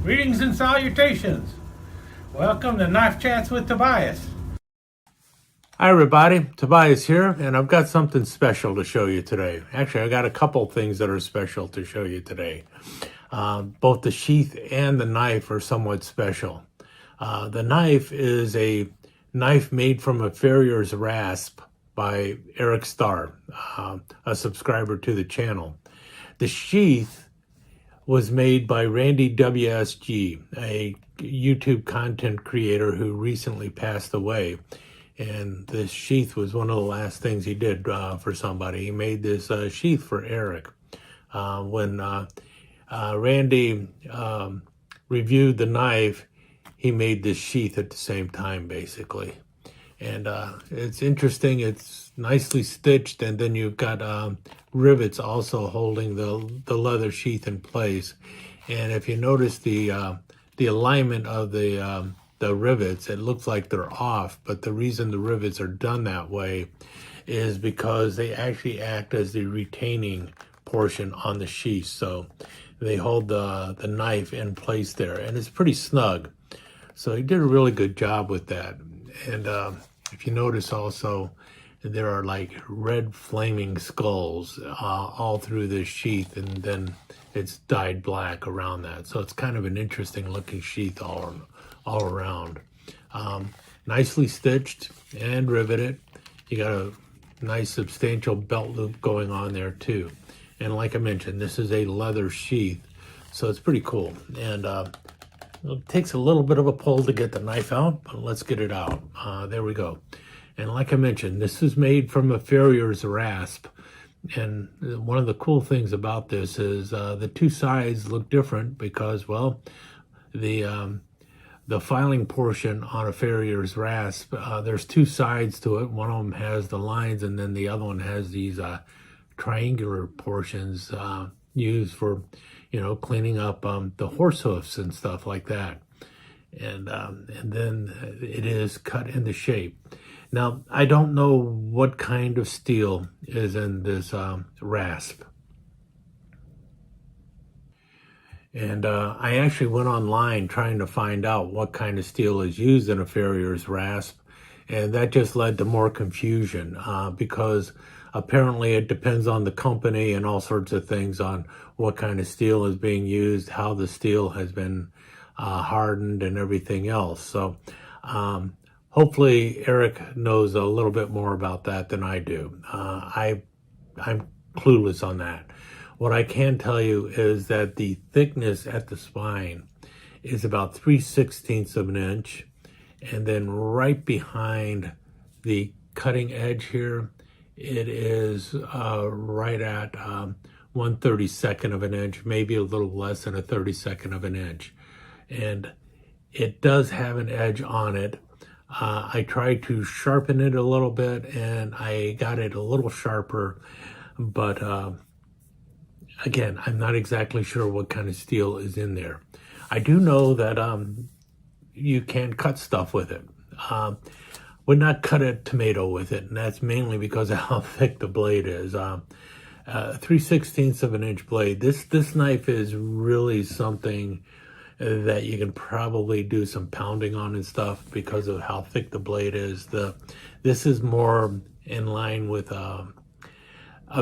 Greetings and salutations. Welcome to Knife Chats with Tobias. Hi everybody, Tobias here, and I've got something special to show you today. Actually, I got a couple things that are special to show you today. Both the sheath and the knife are somewhat special. The knife is a knife made from a Farrier's Rasp by Starr, a subscriber to the channel. The sheath was made by Randy WSG, a YouTube content creator who recently passed away. And this sheath was one of the last things he did for somebody. He made this sheath for Eric. When Randy reviewed the knife, he made this sheath at the same time, basically. And it's interesting. It's nicely stitched, and then you've got rivets also holding the leather sheath in place. And if you notice the alignment of the rivets, it looks like they're off, but the reason the rivets are done that way is because they actually act as the retaining portion on the sheath. So they hold the knife in place there, and it's pretty snug. So he did a really good job with that. And if you notice also, there are like red flaming skulls all through this sheath, and then it's dyed black around that. So it's kind of an interesting looking sheath all around. Nicely stitched and riveted. You got a nice substantial belt loop going on there too. And like I mentioned, this is a leather sheath, so it's pretty cool. And it takes a little bit of a pull to get the knife out, but let's get it out. There we go. And like I mentioned, this is made from a Farrier's Rasp. And one of the cool things about this is the two sides look different because, well, the filing portion on a Farrier's Rasp, there's two sides to it. One of them has the lines, and then the other one has these triangular portions used for, cleaning up the horse hoofs and stuff like that. And then it is cut into shape. Now, I don't know what kind of steel is in this Rasp. And I actually went online trying to find out what kind of steel is used in a Farrier's Rasp, and that just led to more confusion because apparently it depends on the company and all sorts of things on what kind of steel is being used, how the steel has been hardened and everything else. So hopefully Eric knows a little bit more about that than I do. I'm clueless on that. What I can tell you is that the thickness at the spine is about 3/16 of an inch. And then right behind the cutting edge here, it is right at 1/32 of an inch, maybe a little less than a 32nd of an inch. And it does have an edge on it. I tried to sharpen it a little bit, and I got it a little sharper, but again, I'm not exactly sure what kind of steel is in there. I do know that you can cut stuff with it. Would not cut a tomato with it, and that's mainly because of how thick the blade is. 3/16 of an inch blade. This knife is really something that you can probably do some pounding on and stuff because of how thick the blade is. This is more in line with a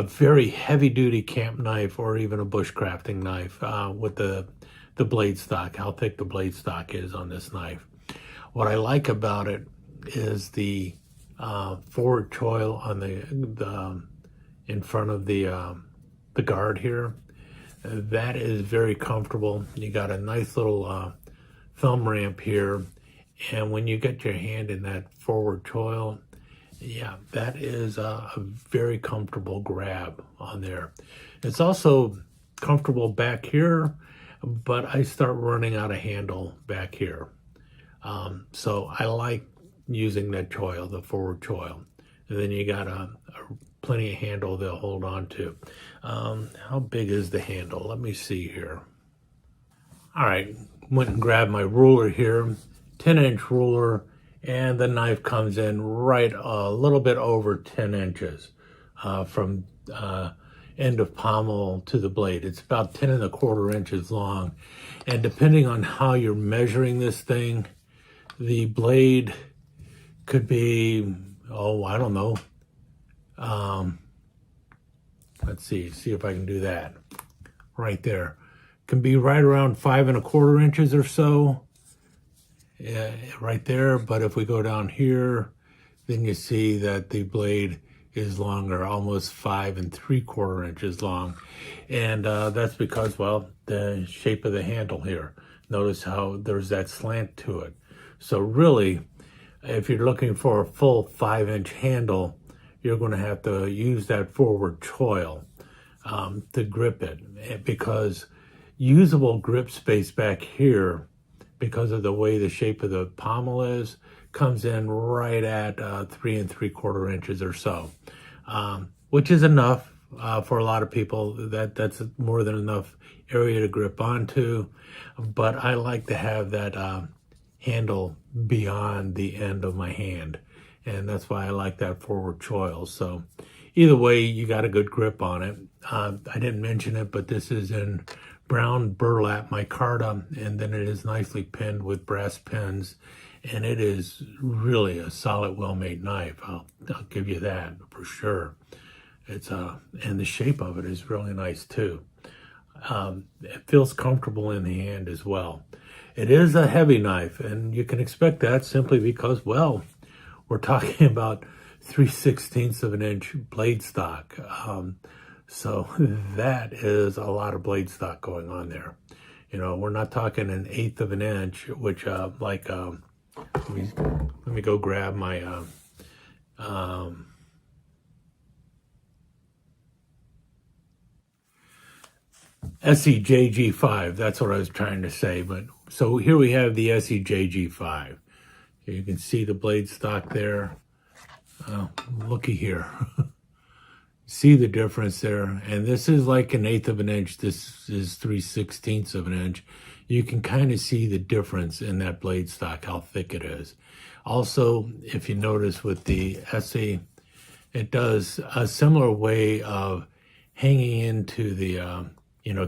very heavy-duty camp knife or even a bushcrafting knife with the blade stock, how thick the blade stock is on this knife. What I like about it is the forward choil on the in front of the guard here. That is very comfortable. You got a nice little thumb ramp here, and when you get your hand in that forward choil, yeah, that is a very comfortable grab on there. It's also comfortable back here, but I start running out of handle back here. So I like using that choil, the forward choil. And then you got a plenty of handle they'll hold on to. How big is the handle? Let me see here. All right, went and grabbed my ruler here, 10-inch ruler, and the knife comes in right a little bit over 10 inches from end of pommel to the blade. It's about 10¼ inches long. And depending on how you're measuring this thing, the blade could be, oh, I don't know. Let's see if I can do that. Right there. Can be right around 5¼ inches or so. Yeah, right there. But if we go down here, then you see that the blade is longer, almost 5¾ inches long. And that's because, well, the shape of the handle here. Notice how there's that slant to it. So really, if you're looking for a full 5-inch handle, you're going to have to use that forward choil to grip it, because usable grip space back here, because of the way the shape of the pommel is, comes in right at 3¾ inches or so, which is enough for a lot of people. That's more than enough area to grip onto. But I like to have that handle beyond the end of my hand, and that's why I like that forward choil. So either way, you got a good grip on it. I didn't mention it, but this is in brown burlap micarta, and then it is nicely pinned with brass pins, and it is really a solid, well-made knife. I'll give you that for sure. It's and the shape of it is really nice too. It feels comfortable in the hand as well. It is a heavy knife, and you can expect that simply because, well, we're talking about 3/16 inch blade stock. So that is a lot of blade stock going on there. You know, we're not talking 1/8 inch, which let me go grab my SEJG5. That's what I was trying to say. But so here we have the SEJG5. You can see the blade stock there. Looky here. See the difference there? And this is like 1/8 inch. This is 3/16 inch. You can kind of see the difference in that blade stock, how thick it is. Also, if you notice with the SE, it does a similar way of hanging into the,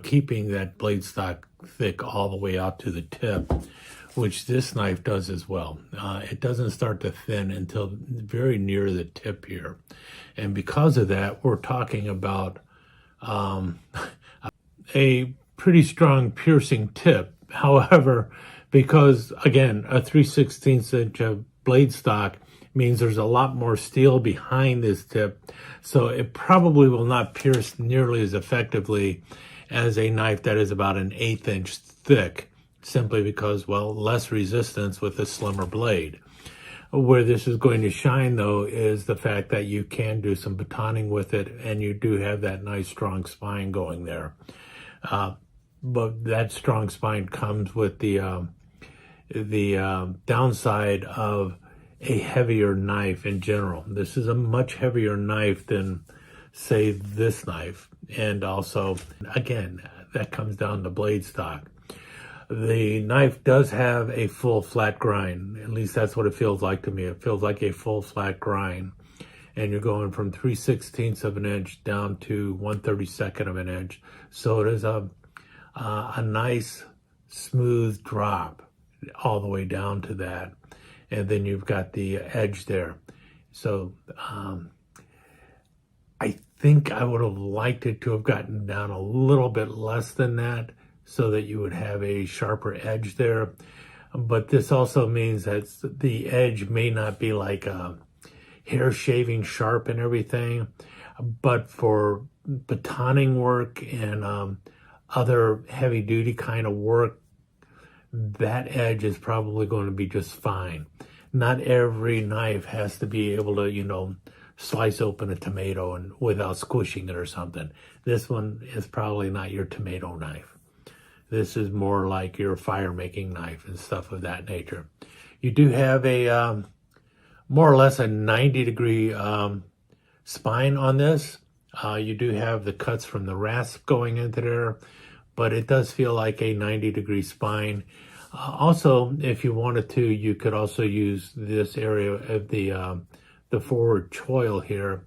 keeping that blade stock thick all the way out to the tip, which this knife does as well. It doesn't start to thin until very near the tip here. And because of that, we're talking about a pretty strong piercing tip. However, because, again, a 3/16 inch blade stock means there's a lot more steel behind this tip, so it probably will not pierce nearly as effectively as a knife that is about 1/8 inch thick, simply because, well, less resistance with a slimmer blade. Where this is going to shine, though, is the fact that you can do some batoning with it, and you do have that nice strong spine going there. But that strong spine comes with the downside of a heavier knife in general. This is a much heavier knife than, say, this knife. And also, again, that comes down to blade stock. The knife does have a full flat grind. At least that's what it feels like to me. It feels like a full flat grind. And you're going from 3/16 inch down to 1/32 inch. So it is a nice smooth drop all the way down to that. And then you've got the edge there. So I think I would have liked it to have gotten down a little bit less than that, so that you would have a sharper edge there. But this also means that the edge may not be like hair shaving sharp and everything, but for batoning work and other heavy duty kind of work, that edge is probably going to be just fine. Not every knife has to be able to, slice open a tomato and without squishing it or something. This one is probably not your tomato knife. This is more like your fire making knife and stuff of that nature. You do have a more or less a 90-degree spine on this. You do have the cuts from the rasp going into there, but it does feel like a 90-degree spine. Also, if you wanted to, you could also use this area of the forward choil here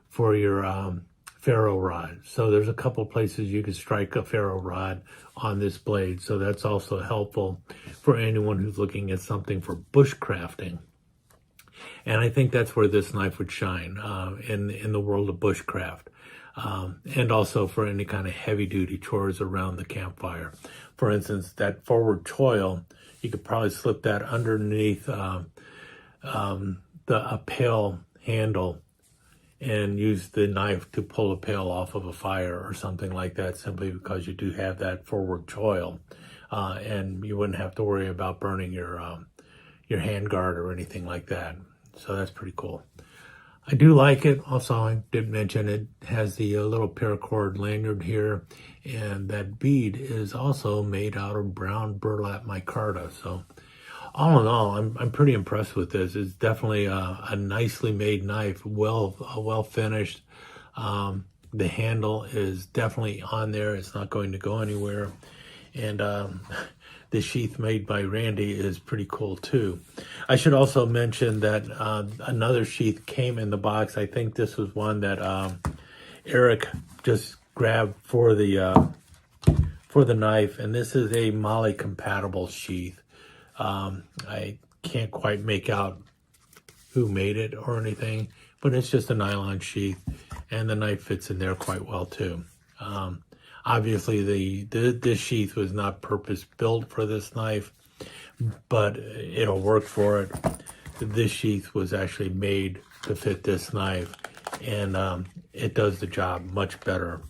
for your ferro rod. So there's a couple places you can strike a ferro rod on this blade. So that's also helpful for anyone who's looking at something for bushcrafting. And I think that's where this knife would shine in the world of bushcraft. And also for any kind of heavy-duty chores around the campfire. For instance, that forward choil, you could probably slip that underneath a pail handle and use the knife to pull a pail off of a fire or something like that, simply because you do have that forward choil. And you wouldn't have to worry about burning your handguard or anything like that. So that's pretty cool. I do like it. Also, I did mention it has the little paracord lanyard here, and that bead is also made out of brown burlap micarta. So all in all, I'm pretty impressed with this. It's definitely a nicely made knife, well finished. The handle is definitely on there. It's not going to go anywhere. And the sheath made by Randy is pretty cool too. I should also mention that another sheath came in the box. I think this was one that Eric just grabbed for the knife, and this is a Molly compatible sheath. I can't quite make out who made it or anything, but it's just a nylon sheath, and the knife fits in there quite well too. Obviously, this sheath was not purpose-built for this knife, but it'll work for it. This sheath was actually made to fit this knife, and it does the job much better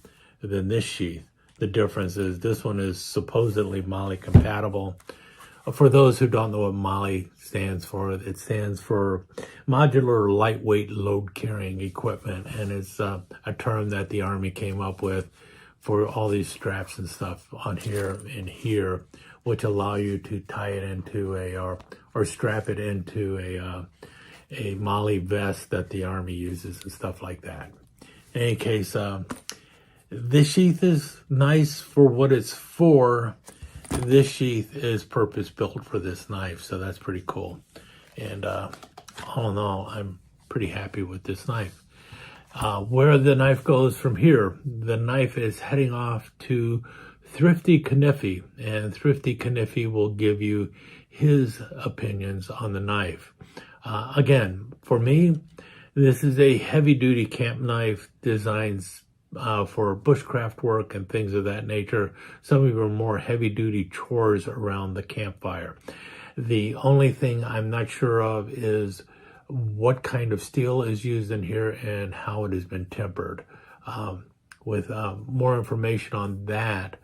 than this sheath. The difference is this one is supposedly Molly compatible. For those who don't know what Molly stands for, it stands for Modular Lightweight Load Carrying Equipment, and it's a term that the Army came up with for all these straps and stuff on here and here, which allow you to tie it into or strap it into a Molly vest that the Army uses and stuff like that. In any case, this sheath is nice for what it's for. This sheath is purpose-built for this knife, so that's pretty cool. And all in all, I'm pretty happy with this knife. Where the knife goes from here, the knife is heading off to Thrifty Kniffy, and Thrifty Kniffy will give you his opinions on the knife. Again, for me, this is a heavy-duty camp knife designed for bushcraft work and things of that nature. Some of your more heavy-duty chores around the campfire. The only thing I'm not sure of is what kind of steel is used in here and how it has been tempered. With more information on that,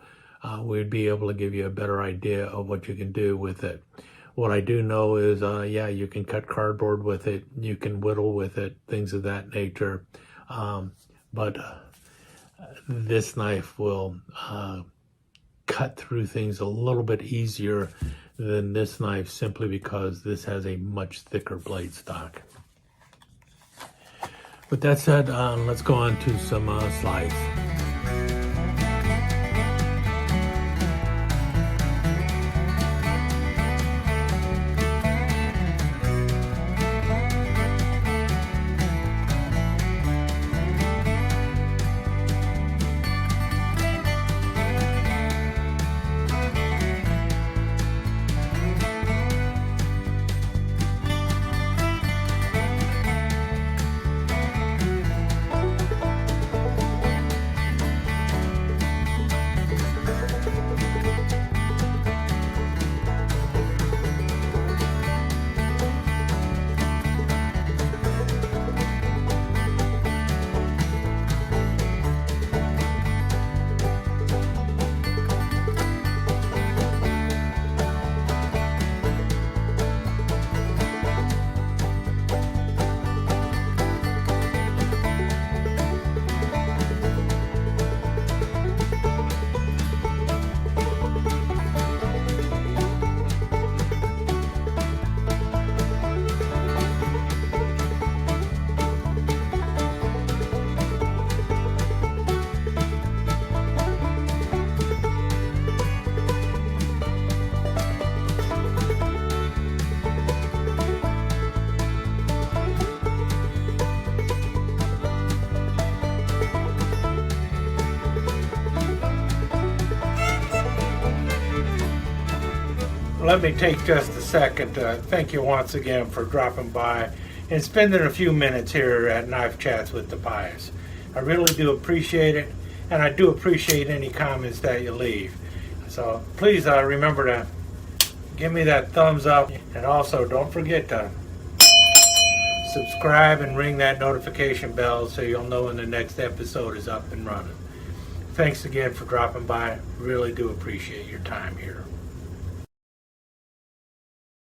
we'd be able to give you a better idea of what you can do with it. What I do know is, yeah, you can cut cardboard with it, you can whittle with it, things of that nature. But this knife will cut through things a little bit easier than this knife, simply because this has a much thicker blade stock. With that said, let's go on to some slides. let me take just a second to thank you once again for dropping by and spending a few minutes here at Knife Chats with Tobias. I really do appreciate it, and I do appreciate any comments that you leave. So please remember to give me that thumbs up, and also don't forget to subscribe and ring that notification bell so you'll know when the next episode is up and running. Thanks again for dropping by. Really do appreciate your time here.